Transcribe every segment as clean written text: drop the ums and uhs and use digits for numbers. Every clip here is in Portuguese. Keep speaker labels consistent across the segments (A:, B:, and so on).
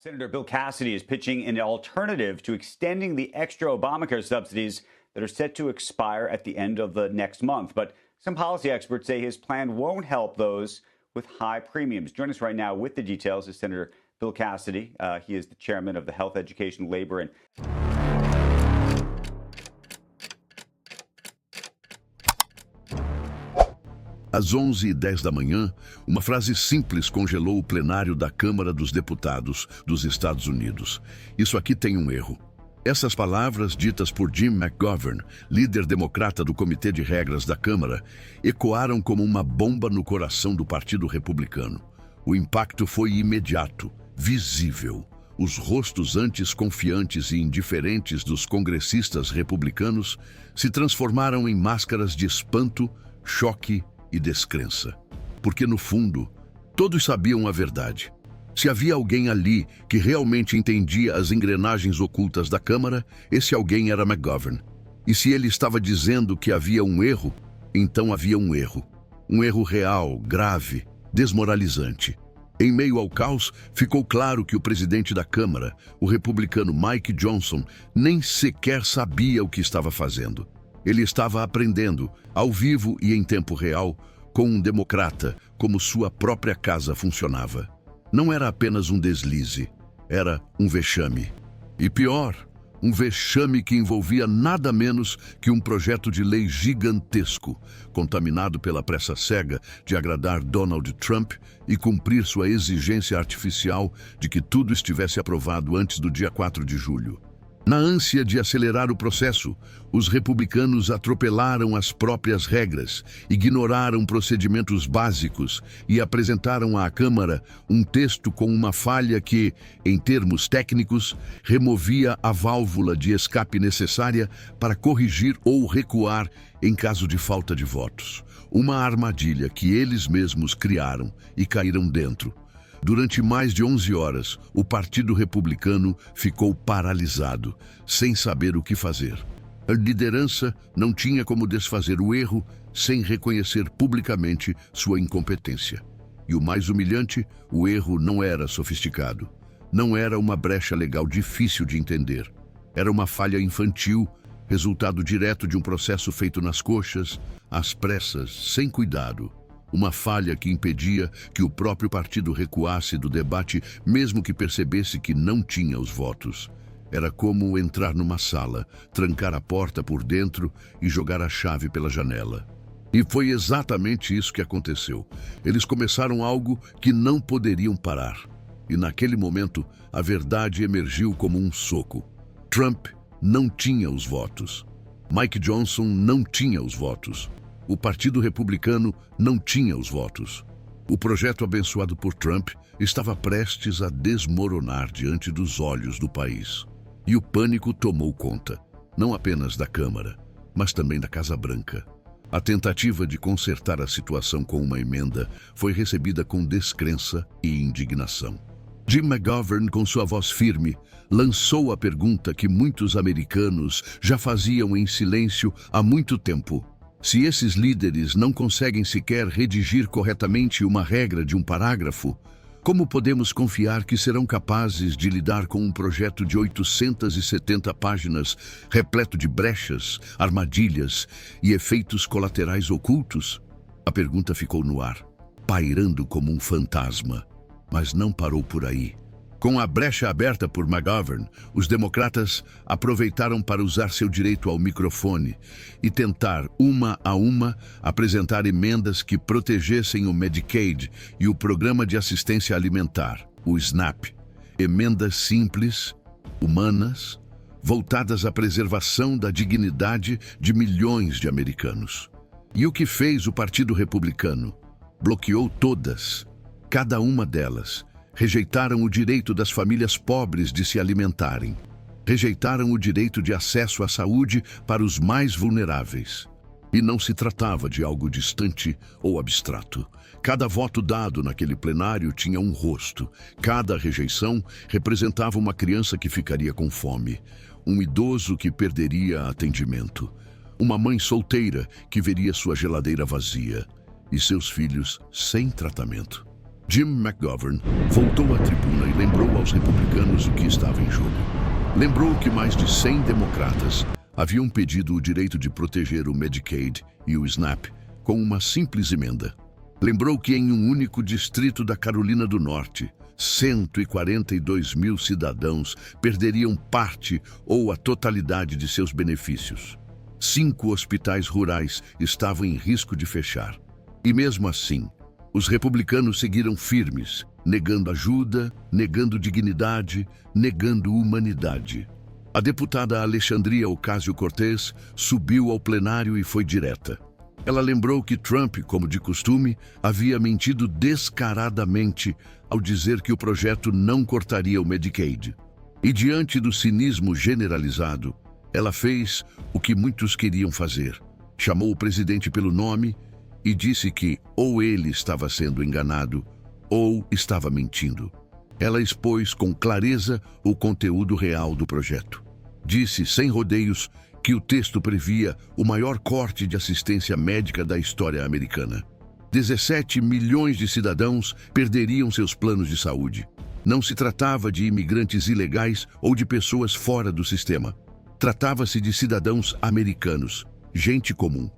A: Senator Bill Cassidy is pitching an alternative to extending the extra Obamacare subsidies that are set to expire at the end of the next month. But some policy experts say his plan won't help those with high premiums. Join us right now with the details is Senator Bill Cassidy. He is the chairman of the Health, Education, Labor and
B: Às 11h10 da manhã, uma frase simples congelou o plenário da Câmara dos Deputados dos Estados Unidos. Isso aqui tem um erro. Essas palavras, ditas por Jim McGovern, líder democrata do Comitê de Regras da Câmara, ecoaram como uma bomba no coração do Partido Republicano. O impacto foi imediato, visível. Os rostos antes confiantes e indiferentes dos congressistas republicanos se transformaram em máscaras de espanto, choque e descrença. Porque, no fundo, todos sabiam a verdade. Se havia alguém ali que realmente entendia as engrenagens ocultas da Câmara, esse alguém era McGovern. E se ele estava dizendo que havia um erro, então havia um erro. Um erro real, grave, desmoralizante. Em meio ao caos, ficou claro que o presidente da Câmara, o republicano Mike Johnson, nem sequer sabia o que estava fazendo. Ele estava aprendendo, ao vivo e em tempo real, com um democrata, como sua própria casa funcionava. Não era apenas um deslize, era um vexame. E pior, um vexame que envolvia nada menos que um projeto de lei gigantesco, contaminado pela pressa cega de agradar Donald Trump e cumprir sua exigência artificial de que tudo estivesse aprovado antes do dia 4 de julho. Na ânsia de acelerar o processo, os republicanos atropelaram as próprias regras, ignoraram procedimentos básicos e apresentaram à Câmara um texto com uma falha que, em termos técnicos, removia a válvula de escape necessária para corrigir ou recuar em caso de falta de votos. Uma armadilha que eles mesmos criaram e caíram dentro. Durante mais de 11 horas, o Partido Republicano ficou paralisado, sem saber o que fazer. A liderança não tinha como desfazer o erro sem reconhecer publicamente sua incompetência. E o mais humilhante, o erro não era sofisticado. Não era uma brecha legal difícil de entender. Era uma falha infantil, resultado direto de um processo feito nas coxas, às pressas, sem cuidado. Uma falha que impedia que o próprio partido recuasse do debate, mesmo que percebesse que não tinha os votos. Era como entrar numa sala, trancar a porta por dentro e jogar a chave pela janela. E foi exatamente isso que aconteceu. Eles começaram algo que não poderiam parar. E naquele momento, a verdade emergiu como um soco. Trump não tinha os votos. Mike Johnson não tinha os votos. O Partido Republicano não tinha os votos. O projeto abençoado por Trump estava prestes a desmoronar diante dos olhos do país. E o pânico tomou conta, não apenas da Câmara, mas também da Casa Branca. A tentativa de consertar a situação com uma emenda foi recebida com descrença e indignação. Jim McGovern, com sua voz firme, lançou a pergunta que muitos americanos já faziam em silêncio há muito tempo. Se esses líderes não conseguem sequer redigir corretamente uma regra de um parágrafo, como podemos confiar que serão capazes de lidar com um projeto de 870 páginas repleto de brechas, armadilhas e efeitos colaterais ocultos? A pergunta ficou no ar, pairando como um fantasma, mas não parou por aí. Com a brecha aberta por McGovern, os democratas aproveitaram para usar seu direito ao microfone e tentar, uma a uma, apresentar emendas que protegessem o Medicaid e o Programa de Assistência Alimentar, o SNAP. Emendas simples, humanas, voltadas à preservação da dignidade de milhões de americanos. E o que fez o Partido Republicano? Bloqueou todas, cada uma delas. Rejeitaram o direito das famílias pobres de se alimentarem. Rejeitaram o direito de acesso à saúde para os mais vulneráveis. E não se tratava de algo distante ou abstrato. Cada voto dado naquele plenário tinha um rosto. Cada rejeição representava uma criança que ficaria com fome, um idoso que perderia atendimento, uma mãe solteira que veria sua geladeira vazia e seus filhos sem tratamento. Jim McGovern voltou à tribuna e lembrou aos republicanos o que estava em jogo. Lembrou que mais de 100 democratas haviam pedido o direito de proteger o Medicaid e o SNAP com uma simples emenda. Lembrou que em um único distrito da Carolina do Norte, 142 mil cidadãos perderiam parte ou a totalidade de seus benefícios. 5 hospitais rurais estavam em risco de fechar. E mesmo assim, os republicanos seguiram firmes, negando ajuda, negando dignidade, negando humanidade. A deputada Alexandria Ocasio-Cortez subiu ao plenário e foi direta. Ela lembrou que Trump, como de costume, havia mentido descaradamente ao dizer que o projeto não cortaria o Medicaid. E diante do cinismo generalizado, ela fez o que muitos queriam fazer. Chamou o presidente pelo nome e disse que ou ele estava sendo enganado ou estava mentindo. Ela expôs com clareza o conteúdo real do projeto. Disse, sem rodeios, que o texto previa o maior corte de assistência médica da história americana. 17 milhões de cidadãos perderiam seus planos de saúde. Não se tratava de imigrantes ilegais ou de pessoas fora do sistema. Tratava-se de cidadãos americanos, gente comum.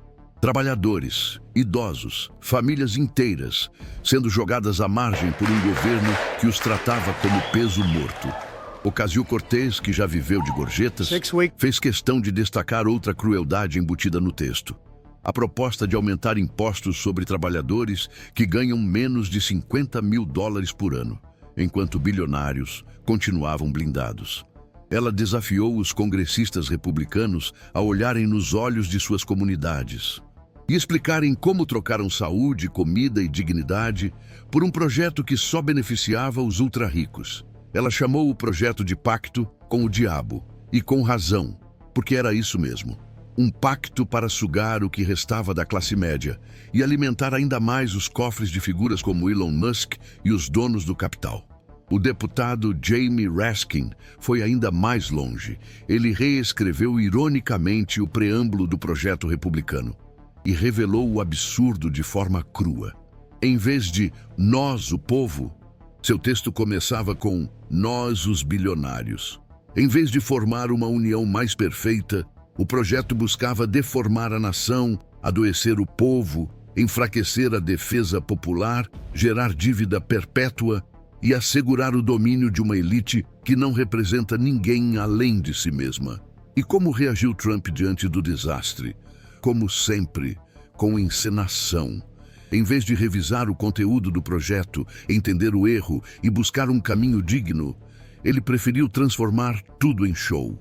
B: Trabalhadores, idosos, famílias inteiras, sendo jogadas à margem por um governo que os tratava como peso morto. Ocasio-Cortez, que já viveu de gorjetas, fez questão de destacar outra crueldade embutida no texto. A proposta de aumentar impostos sobre trabalhadores que ganham menos de $50 mil por ano, enquanto bilionários continuavam blindados. Ela desafiou os congressistas republicanos a olharem nos olhos de suas comunidades e explicarem como trocaram saúde, comida e dignidade por um projeto que só beneficiava os ultra-ricos. Ela chamou o projeto de pacto com o diabo, e com razão, porque era isso mesmo. Um pacto para sugar o que restava da classe média e alimentar ainda mais os cofres de figuras como Elon Musk e os donos do capital. O deputado Jamie Raskin foi ainda mais longe. Ele reescreveu ironicamente o preâmbulo do projeto republicano e revelou o absurdo de forma crua. Em vez de "nós, o povo", seu texto começava com "nós, os bilionários". Em vez de formar uma união mais perfeita, o projeto buscava deformar a nação, adoecer o povo, enfraquecer a defesa popular, gerar dívida perpétua e assegurar o domínio de uma elite que não representa ninguém além de si mesma. E como reagiu Trump diante do desastre? Como sempre, com encenação. Em vez de revisar o conteúdo do projeto, entender o erro e buscar um caminho digno, ele preferiu transformar tudo em show.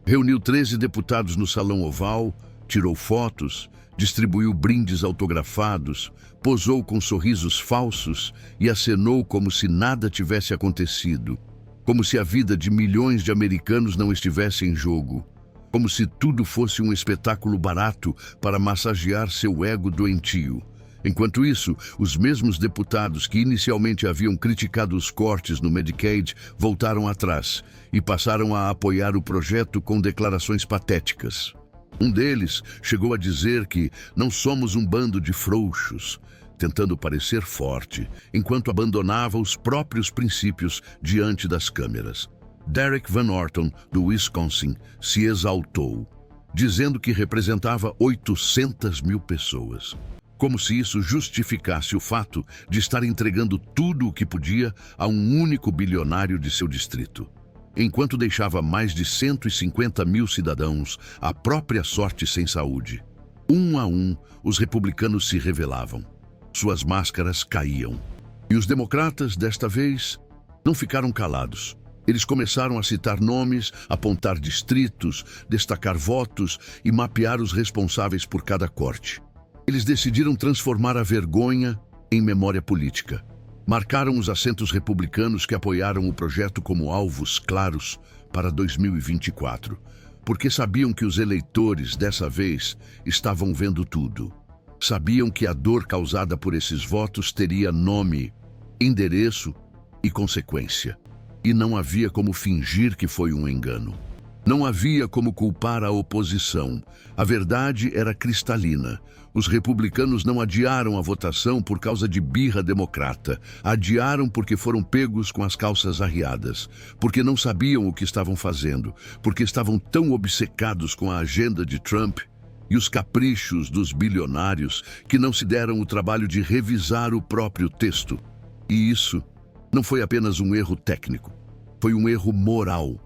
B: Reuniu 13 deputados no Salão Oval, tirou fotos, distribuiu brindes autografados, posou com sorrisos falsos e acenou como se nada tivesse acontecido, como se a vida de milhões de americanos não estivesse em jogo, como se tudo fosse um espetáculo barato para massagear seu ego doentio. Enquanto isso, os mesmos deputados que inicialmente haviam criticado os cortes no Medicaid voltaram atrás e passaram a apoiar o projeto com declarações patéticas. Um deles chegou a dizer que não somos um bando de frouxos, tentando parecer forte, enquanto abandonava os próprios princípios diante das câmeras. Derek Van Orton, do Wisconsin, se exaltou, dizendo que representava 800 mil pessoas. Como se isso justificasse o fato de estar entregando tudo o que podia a um único bilionário de seu distrito, enquanto deixava mais de 150 mil cidadãos à própria sorte sem saúde. Um a um, os republicanos se rebelavam. Suas máscaras caíam. E os democratas, desta vez, não ficaram calados. Eles começaram a citar nomes, apontar distritos, destacar votos e mapear os responsáveis por cada corte. Eles decidiram transformar a vergonha em memória política. Marcaram os assentos republicanos que apoiaram o projeto como alvos claros para 2024, porque sabiam que os eleitores, dessa vez, estavam vendo tudo. Sabiam que a dor causada por esses votos teria nome, endereço e consequência. E não havia como fingir que foi um engano. Não havia como culpar a oposição. A verdade era cristalina. Os republicanos não adiaram a votação por causa de birra democrata. Adiaram porque foram pegos com as calças arriadas, porque não sabiam o que estavam fazendo, porque estavam tão obcecados com a agenda de Trump e os caprichos dos bilionários que não se deram o trabalho de revisar o próprio texto. E isso não foi apenas um erro técnico, foi um erro moral.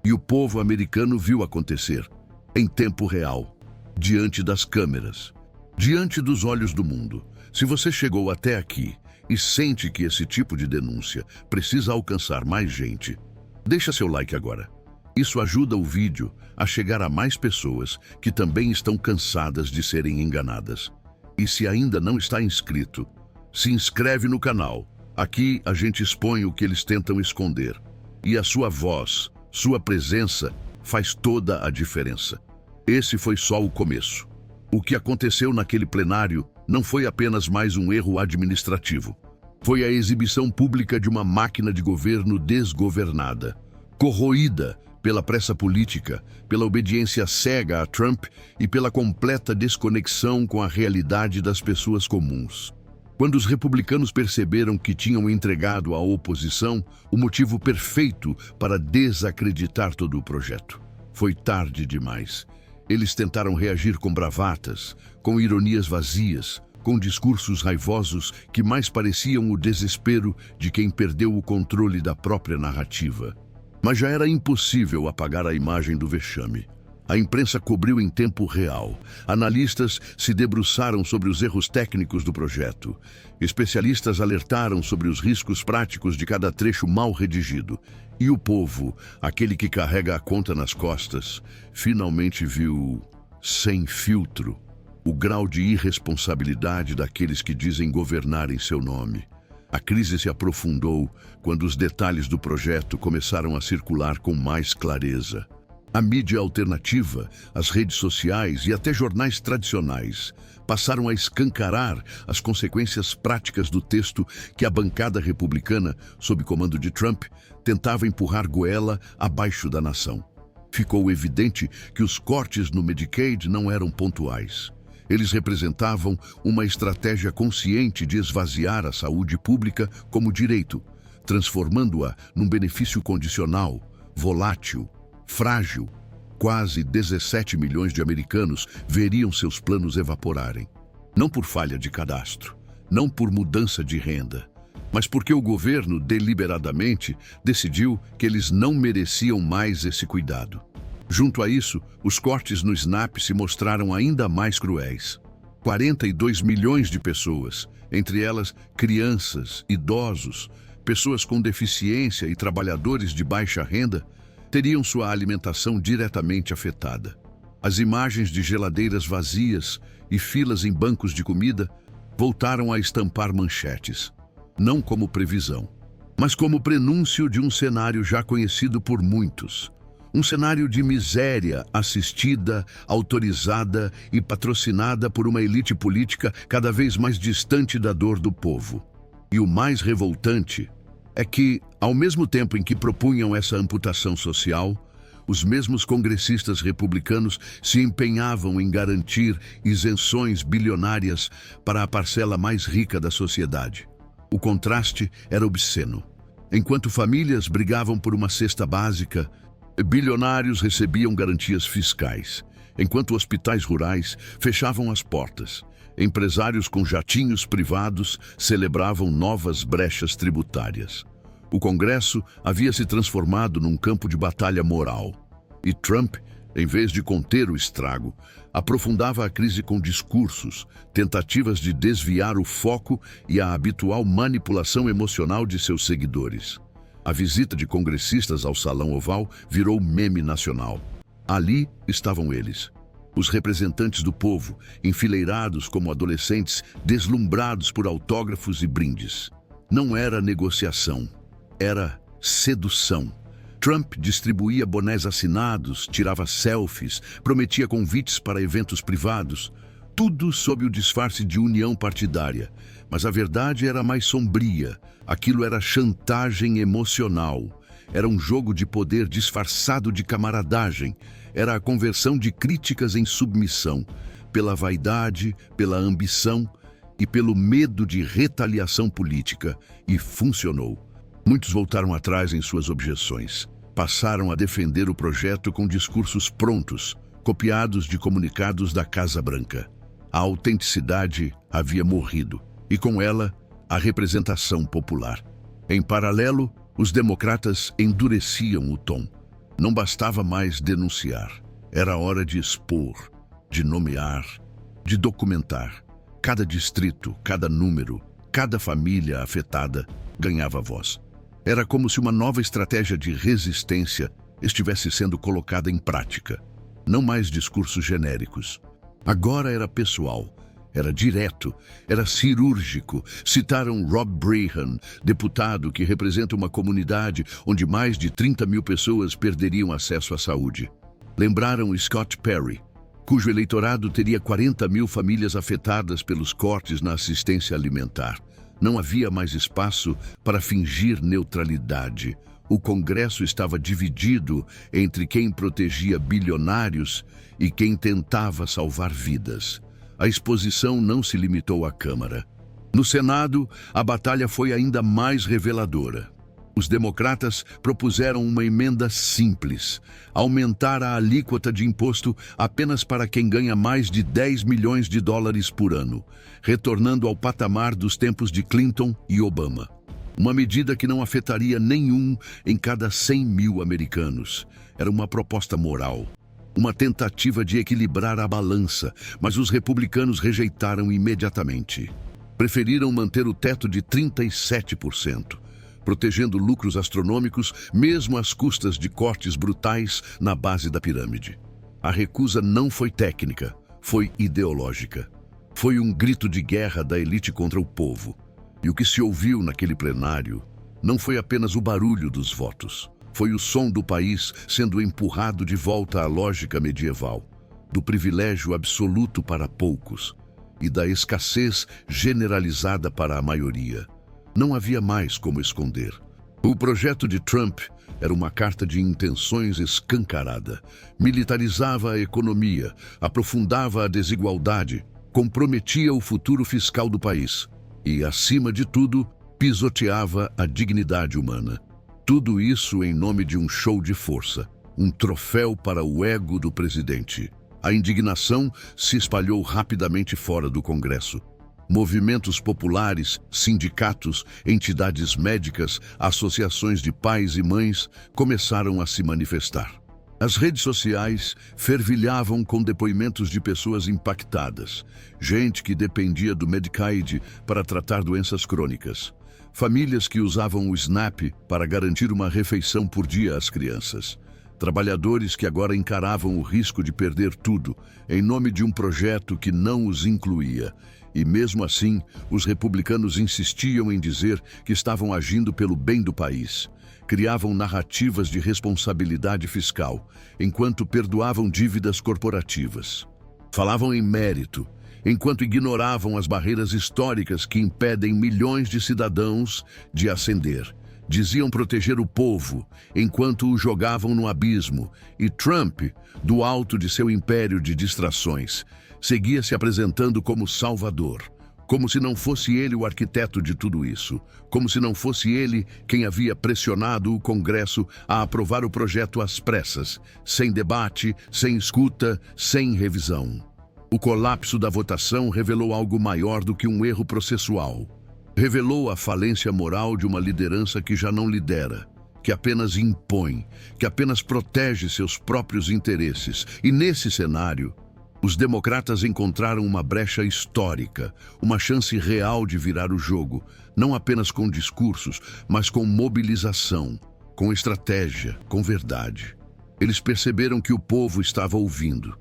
B: E o povo americano viu acontecer, em tempo real, diante das câmeras, diante dos olhos do mundo. Se você chegou até aqui e sente que esse tipo de denúncia precisa alcançar mais gente, deixa seu like agora. Isso ajuda o vídeo a chegar a mais pessoas que também estão cansadas de serem enganadas. E se ainda não está inscrito, se inscreve no canal. Aqui a gente expõe o que eles tentam esconder. E a sua voz, sua presença, faz toda a diferença. Esse foi só o começo. O que aconteceu naquele plenário não foi apenas mais um erro administrativo. Foi a exibição pública de uma máquina de governo desgovernada, corroída pela pressa política, pela obediência cega a Trump e pela completa desconexão com a realidade das pessoas comuns. Quando os republicanos perceberam que tinham entregado à oposição o motivo perfeito para desacreditar todo o projeto, foi tarde demais. Eles tentaram reagir com bravatas, com ironias vazias, com discursos raivosos que mais pareciam o desespero de quem perdeu o controle da própria narrativa. Mas já era impossível apagar a imagem do vexame. A imprensa cobriu em tempo real. Analistas se debruçaram sobre os erros técnicos do projeto. Especialistas alertaram sobre os riscos práticos de cada trecho mal redigido. E o povo, aquele que carrega a conta nas costas, finalmente viu, sem filtro, o grau de irresponsabilidade daqueles que dizem governar em seu nome. A crise se aprofundou quando os detalhes do projeto começaram a circular com mais clareza. A mídia alternativa, as redes sociais e até jornais tradicionais passaram a escancarar as consequências práticas do texto que a bancada republicana, sob comando de Trump, tentava empurrar goela abaixo da nação. Ficou evidente que os cortes no Medicaid não eram pontuais. Eles representavam uma estratégia consciente de esvaziar a saúde pública como direito, transformando-a num benefício condicional, volátil, frágil. Quase 17 milhões de americanos veriam seus planos evaporarem. Não por falha de cadastro, não por mudança de renda, mas porque o governo deliberadamente decidiu que eles não mereciam mais esse cuidado. Junto a isso, os cortes no SNAP se mostraram ainda mais cruéis. 42 milhões de pessoas, entre elas crianças, idosos, pessoas com deficiência e trabalhadores de baixa renda, teriam sua alimentação diretamente afetada. As imagens de geladeiras vazias e filas em bancos de comida voltaram a estampar manchetes, não como previsão, mas como prenúncio de um cenário já conhecido por muitos. Um cenário de miséria assistida, autorizada e patrocinada por uma elite política cada vez mais distante da dor do povo. E o mais revoltante é que, ao mesmo tempo em que propunham essa amputação social, os mesmos congressistas republicanos se empenhavam em garantir isenções bilionárias para a parcela mais rica da sociedade. O contraste era obsceno. Enquanto famílias brigavam por uma cesta básica, bilionários recebiam garantias fiscais. Enquanto hospitais rurais fechavam as portas, empresários com jatinhos privados celebravam novas brechas tributárias. O Congresso havia se transformado num campo de batalha moral. E Trump, em vez de conter o estrago, aprofundava a crise com discursos, tentativas de desviar o foco e a habitual manipulação emocional de seus seguidores. A visita de congressistas ao Salão Oval virou meme nacional. Ali estavam eles, os representantes do povo, enfileirados como adolescentes, deslumbrados por autógrafos e brindes. Não era negociação, era sedução. Trump distribuía bonés assinados, tirava selfies, prometia convites para eventos privados, tudo sob o disfarce de união partidária. Mas a verdade era mais sombria. Aquilo era chantagem emocional. Era um jogo de poder disfarçado de camaradagem. Era a conversão de críticas em submissão, pela vaidade, pela ambição e pelo medo de retaliação política. E funcionou. Muitos voltaram atrás em suas objeções. Passaram a defender o projeto com discursos prontos, copiados de comunicados da Casa Branca. A autenticidade havia morrido, e com ela, a representação popular. Em paralelo, os democratas endureciam o tom. Não bastava mais denunciar. Era hora de expor, de nomear, de documentar. Cada distrito, cada número, cada família afetada ganhava voz. Era como se uma nova estratégia de resistência estivesse sendo colocada em prática. Não mais discursos genéricos. Agora era pessoal, era direto, era cirúrgico. Citaram Rob Brehan, deputado que representa uma comunidade onde mais de 30 mil pessoas perderiam acesso à saúde. Lembraram Scott Perry, cujo eleitorado teria 40 mil famílias afetadas pelos cortes na assistência alimentar. Não havia mais espaço para fingir neutralidade. O Congresso estava dividido entre quem protegia bilionários e quem tentava salvar vidas. A exposição não se limitou à Câmara. No Senado, a batalha foi ainda mais reveladora. Os democratas propuseram uma emenda simples: aumentar a alíquota de imposto apenas para quem ganha mais de 10 milhões de dólares por ano, retornando ao patamar dos tempos de Clinton e Obama. Uma medida que não afetaria nenhum em cada 100 mil americanos. Era uma proposta moral, uma tentativa de equilibrar a balança, mas os republicanos rejeitaram imediatamente. Preferiram manter o teto de 37%. Protegendo lucros astronômicos, mesmo às custas de cortes brutais na base da pirâmide. A recusa não foi técnica, foi ideológica. Foi um grito de guerra da elite contra o povo. E o que se ouviu naquele plenário não foi apenas o barulho dos votos. Foi o som do país sendo empurrado de volta à lógica medieval, do privilégio absoluto para poucos e da escassez generalizada para a maioria. Não havia mais como esconder. O projeto de Trump era uma carta de intenções escancarada. Militarizava a economia, aprofundava a desigualdade, comprometia o futuro fiscal do país e, acima de tudo, pisoteava a dignidade humana. Tudo isso em nome de um show de força, um troféu para o ego do presidente. A indignação se espalhou rapidamente fora do Congresso. Movimentos populares, sindicatos, entidades médicas, associações de pais e mães começaram a se manifestar. As redes sociais fervilhavam com depoimentos de pessoas impactadas, gente que dependia do Medicaid para tratar doenças crônicas, famílias que usavam o SNAP para garantir uma refeição por dia às crianças, trabalhadores que agora encaravam o risco de perder tudo em nome de um projeto que não os incluía. E mesmo assim, os republicanos insistiam em dizer que estavam agindo pelo bem do país. Criavam narrativas de responsabilidade fiscal, enquanto perdoavam dívidas corporativas. Falavam em mérito, enquanto ignoravam as barreiras históricas que impedem milhões de cidadãos de ascender. Diziam proteger o povo, enquanto o jogavam no abismo. E Trump, do alto de seu império de distrações, seguia se apresentando como salvador, como se não fosse ele o arquiteto de tudo isso, como se não fosse ele quem havia pressionado o Congresso a aprovar o projeto às pressas, sem debate, sem escuta, sem revisão. O colapso da votação revelou algo maior do que um erro processual. Revelou a falência moral de uma liderança que já não lidera, que apenas impõe, que apenas protege seus próprios interesses. E nesse cenário, os democratas encontraram uma brecha histórica, uma chance real de virar o jogo, não apenas com discursos, mas com mobilização, com estratégia, com verdade. Eles perceberam que o povo estava ouvindo,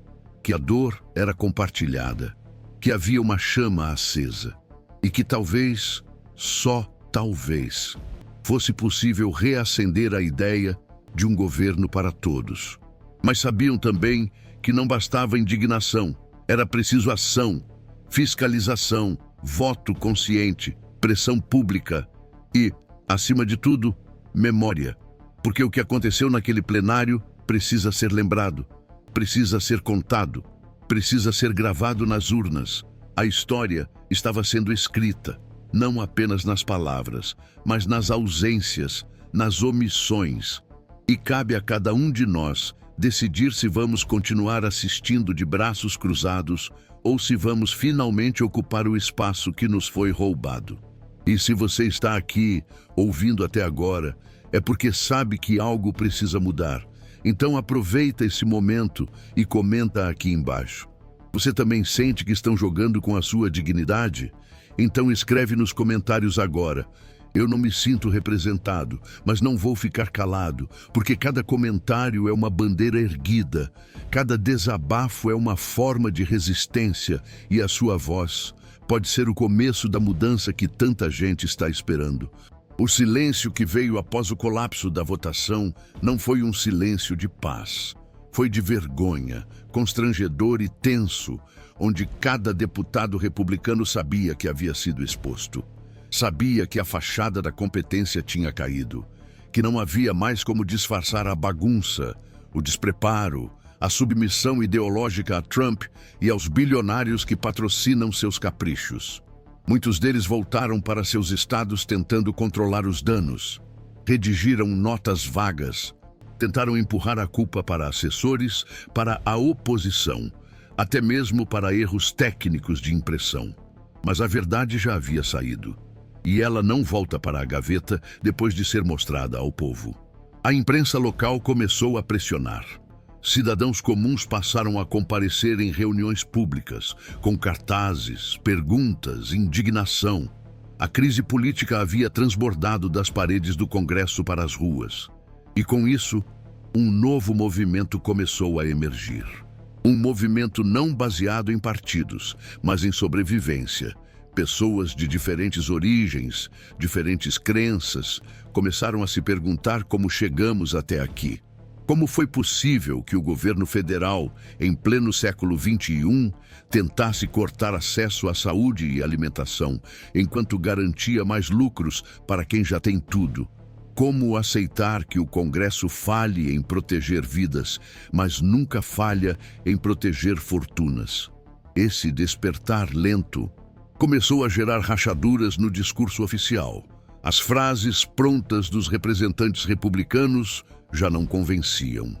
B: que a dor era compartilhada, que havia uma chama acesa e que talvez, só talvez, fosse possível reacender a ideia de um governo para todos. Mas sabiam também que não bastava indignação, era preciso ação, fiscalização, voto consciente, pressão pública e, acima de tudo, memória. Porque o que aconteceu naquele plenário precisa ser lembrado, precisa ser contado, precisa ser gravado nas urnas. A história estava sendo escrita, não apenas nas palavras, mas nas ausências, nas omissões. E cabe a cada um de nós decidir se vamos continuar assistindo de braços cruzados ou se vamos finalmente ocupar o espaço que nos foi roubado. E se você está aqui, ouvindo até agora, é porque sabe que algo precisa mudar. Então aproveita esse momento e comenta aqui embaixo. Você também sente que estão jogando com a sua dignidade? Então escreve nos comentários agora. Eu não me sinto representado, mas não vou ficar calado, porque cada comentário é uma bandeira erguida, cada desabafo é uma forma de resistência e a sua voz pode ser o começo da mudança que tanta gente está esperando. O silêncio que veio após o colapso da votação não foi um silêncio de paz. Foi de vergonha, constrangedor e tenso, onde cada deputado republicano sabia que havia sido exposto. Sabia que a fachada da competência tinha caído, que não havia mais como disfarçar a bagunça, o despreparo, a submissão ideológica a Trump e aos bilionários que patrocinam seus caprichos. Muitos deles voltaram para seus estados tentando controlar os danos. Redigiram notas vagas, tentaram empurrar a culpa para assessores, para a oposição, até mesmo para erros técnicos de impressão. Mas a verdade já havia saído. E ela não volta para a gaveta depois de ser mostrada ao povo. A imprensa local começou a pressionar. Cidadãos comuns passaram a comparecer em reuniões públicas, com cartazes, perguntas, indignação. A crise política havia transbordado das paredes do Congresso para as ruas. E com isso, um novo movimento começou a emergir. Um movimento não baseado em partidos, mas em sobrevivência. Pessoas de diferentes origens, diferentes crenças, começaram a se perguntar como chegamos até aqui. Como foi possível que o governo federal, em pleno século XXI, tentasse cortar acesso à saúde e alimentação, enquanto garantia mais lucros para quem já tem tudo? Como aceitar que o Congresso falhe em proteger vidas, mas nunca falha em proteger fortunas? Esse despertar lento começou a gerar rachaduras no discurso oficial. As frases prontas dos representantes republicanos já não convenciam.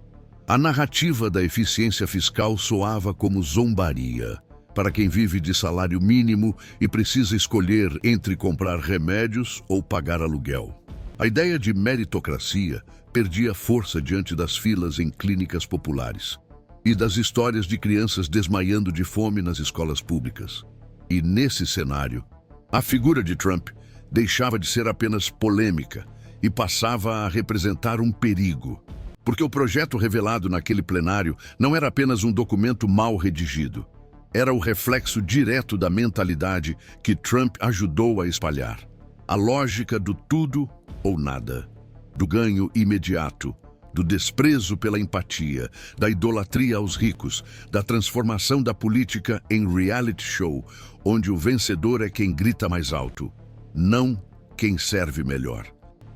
B: A narrativa da eficiência fiscal soava como zombaria para quem vive de salário mínimo e precisa escolher entre comprar remédios ou pagar aluguel. A ideia de meritocracia perdia força diante das filas em clínicas populares e das histórias de crianças desmaiando de fome nas escolas públicas. E nesse cenário, a figura de Trump deixava de ser apenas polêmica e passava a representar um perigo. Porque o projeto revelado naquele plenário não era apenas um documento mal redigido. Era o reflexo direto da mentalidade que Trump ajudou a espalhar. A lógica do tudo ou nada, do ganho imediato, do desprezo pela empatia, da idolatria aos ricos, da transformação da política em reality show, onde o vencedor é quem grita mais alto, não quem serve melhor.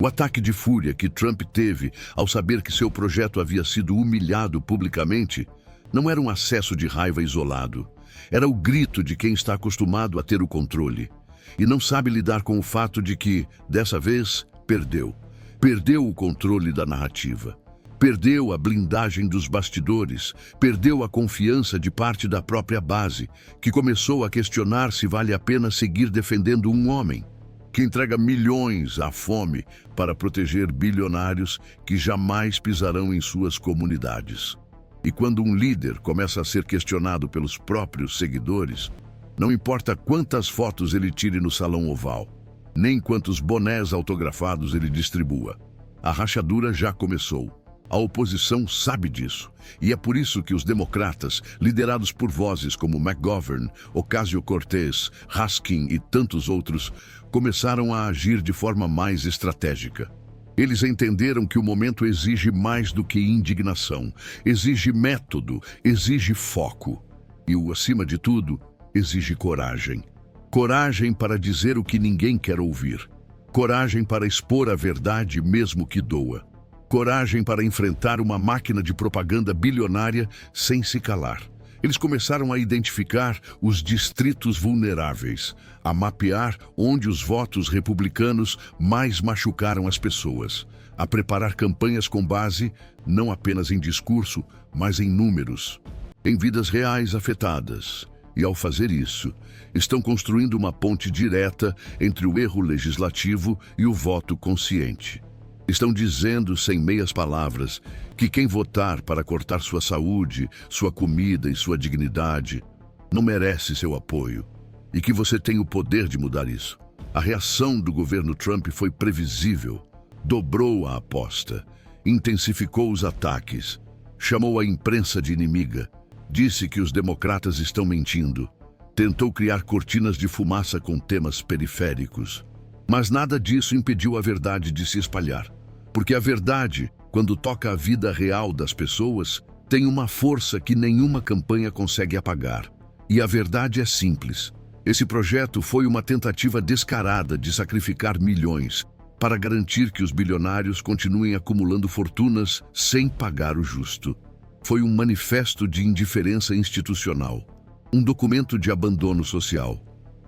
B: O ataque de fúria que Trump teve ao saber que seu projeto havia sido humilhado publicamente não era um acesso de raiva isolado. Era o grito de quem está acostumado a ter o controle e não sabe lidar com o fato de que, dessa vez, perdeu. Perdeu o controle da narrativa. Perdeu a blindagem dos bastidores, perdeu a confiança de parte da própria base, que começou a questionar se vale a pena seguir defendendo um homem que entrega milhões à fome para proteger bilionários que jamais pisarão em suas comunidades. E quando um líder começa a ser questionado pelos próprios seguidores, não importa quantas fotos ele tire no Salão Oval, nem quantos bonés autografados ele distribua, a rachadura já começou. A oposição sabe disso, e é por isso que os democratas, liderados por vozes como McGovern, Ocasio-Cortez, Raskin e tantos outros, começaram a agir de forma mais estratégica. Eles entenderam que o momento exige mais do que indignação, exige método, exige foco. E o, acima de tudo, exige coragem. Coragem para dizer o que ninguém quer ouvir. Coragem para expor a verdade mesmo que doa. coragem para enfrentar uma máquina de propaganda bilionária sem se calar. Eles começaram a identificar os distritos vulneráveis, a mapear onde os votos republicanos mais machucaram as pessoas, a preparar campanhas com base não apenas em discurso, mas em números, em vidas reais afetadas. E ao fazer isso, estão construindo uma ponte direta entre o erro legislativo e o voto consciente. Estão dizendo, sem meias palavras, que quem votar para cortar sua saúde, sua comida e sua dignidade não merece seu apoio e que você tem o poder de mudar isso. A reação do governo Trump foi previsível. Dobrou a aposta, intensificou os ataques, chamou a imprensa de inimiga, disse que os democratas estão mentindo, tentou criar cortinas de fumaça com temas periféricos. Mas nada disso impediu a verdade de se espalhar. Porque a verdade, quando toca a vida real das pessoas, tem uma força que nenhuma campanha consegue apagar. E a verdade é simples. Esse projeto foi uma tentativa descarada de sacrificar milhões para garantir que os bilionários continuem acumulando fortunas sem pagar o justo. Foi um manifesto de indiferença institucional, um documento de abandono social,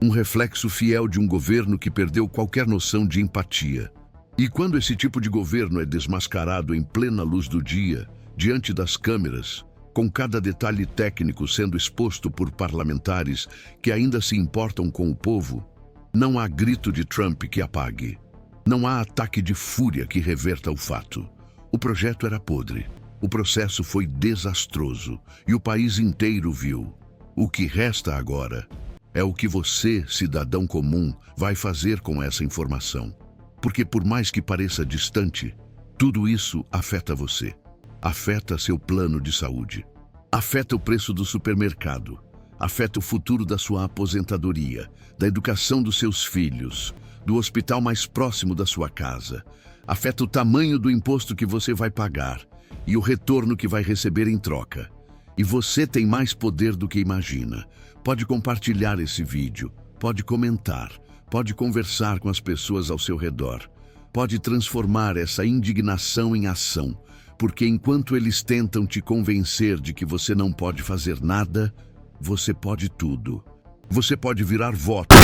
B: um reflexo fiel de um governo que perdeu qualquer noção de empatia. E quando esse tipo de governo é desmascarado em plena luz do dia, diante das câmeras, com cada detalhe técnico sendo exposto por parlamentares que ainda se importam com o povo, não há grito de Trump que apague. Não há ataque de fúria que reverta o fato. O projeto era podre. O processo foi desastroso e o país inteiro viu. O que resta agora é o que você, cidadão comum, vai fazer com essa informação. Porque por mais que pareça distante, tudo isso afeta você. Afeta seu plano de saúde. Afeta o preço do supermercado. Afeta o futuro da sua aposentadoria, da educação dos seus filhos, do hospital mais próximo da sua casa. Afeta o tamanho do imposto que você vai pagar e o retorno que vai receber em troca. E você tem mais poder do que imagina. Pode compartilhar esse vídeo, pode comentar, pode conversar com as pessoas ao seu redor. Pode transformar essa indignação em ação, porque enquanto eles tentam te convencer de que você não pode fazer nada, você pode tudo. Você pode virar voto.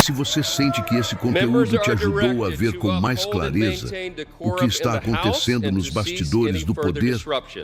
B: Se você sente que esse conteúdo te ajudou a ver com mais clareza o que está acontecendo nos bastidores do poder,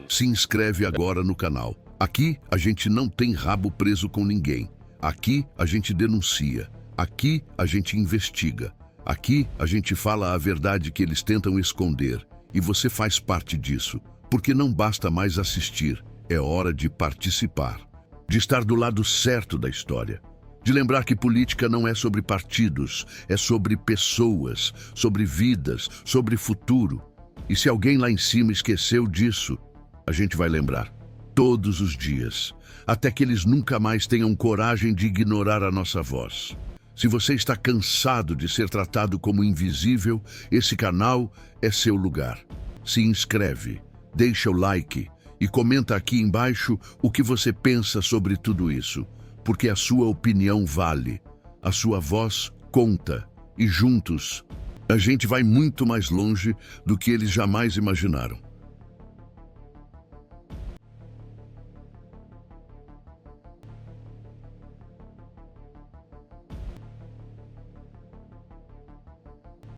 B: se inscreve agora no canal. Aqui a gente não tem rabo preso com ninguém. Aqui a gente denuncia. Aqui a gente investiga. Aqui a gente fala a verdade que eles tentam esconder. E você faz parte disso, porque não basta mais assistir, é hora de participar, de estar do lado certo da história. De lembrar que política não é sobre partidos, é sobre pessoas, sobre vidas, sobre futuro. E se alguém lá em cima esqueceu disso, a gente vai lembrar. Todos os dias, até que eles nunca mais tenham coragem de ignorar a nossa voz. Se você está cansado de ser tratado como invisível, esse canal é seu lugar. Se inscreve, deixa o like e comenta aqui embaixo o que você pensa sobre tudo isso. Porque a sua opinião vale, a sua voz conta, e juntos a gente vai muito mais longe do que eles jamais imaginaram.